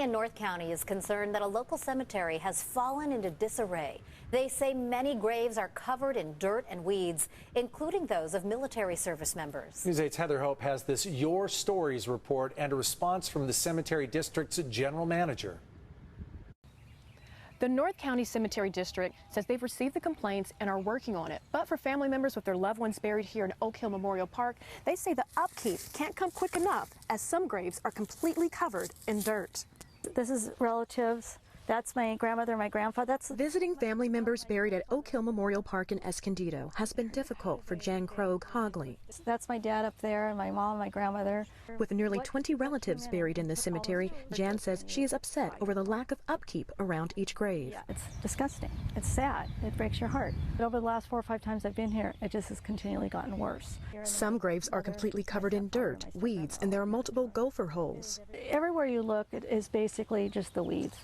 in North County is concerned that a local cemetery has fallen into disarray. They say many graves are covered in dirt and weeds, including those of military service members. News 8's Heather Hope has this Your Stories report and a response from the Cemetery District's general manager. The North County Cemetery District says they've received the complaints and are working on it. But for family members with their loved ones buried here in Oak Hill Memorial Park, they say the upkeep can't come quick enough as some graves are completely covered in dirt. This is relatives. That's my grandmother, my grandfather. Visiting family members buried at Oak Hill Memorial Park in Escondido has been difficult for Jan Krogh Haugley. That's my dad up there, and my mom, my grandmother. With nearly 20 relatives buried in the cemetery, Jan says she is upset over the lack of upkeep around each grave. It's disgusting. It's sad. It breaks your heart. But over the last 4 or 5 times I've been here, it just has continually gotten worse. Some graves are completely covered in dirt, weeds, and there are multiple gopher holes. Everywhere you look, it is basically just the weeds.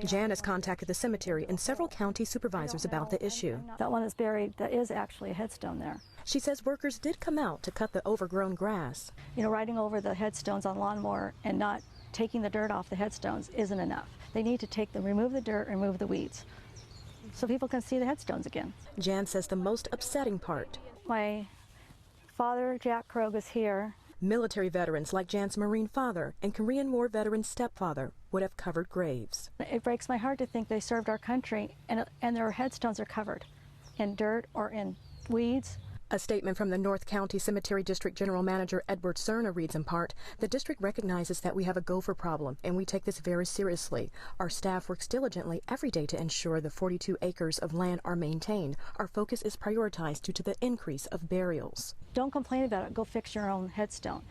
Jan has contacted the cemetery and several county supervisors about the issue. That one that's buried, that is actually a headstone there. She says workers did come out to cut the overgrown grass. You know, riding over the headstones on lawnmower and not taking the dirt off the headstones isn't enough. They need to remove the dirt, remove the weeds, so people can see the headstones again. Jan says the most upsetting part. My father, Jack Krogh, is here. Military veterans like Jan's Marine father and Korean War veteran stepfather would have covered graves. It breaks my heart to think they served our country and their headstones are covered in dirt or in weeds. A statement from the North County Cemetery District General Manager Edward Cerna reads in part, "The district recognizes that we have a gopher problem and we take this very seriously. Our staff works diligently every day to ensure the 42 acres of land are maintained. Our focus is prioritized due to the increase of burials." Don't complain about it. Go fix your own headstone.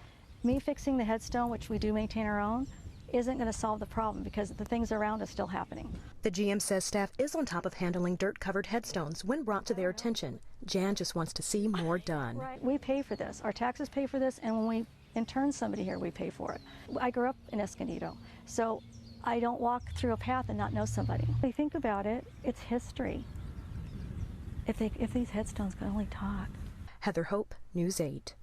Me fixing the headstone, which we do maintain our own, isn't going to solve the problem because the things around is still happening. The GM says staff is on top of handling dirt-covered headstones when brought to their attention. Jan just wants to see more done. Right. We pay for this. Our taxes pay for this, and when we intern somebody here, we pay for it. I grew up in Escondido, so I don't walk through a path and not know somebody. If you think about it, it's history. If these headstones could only talk. Heather Hope, News 8.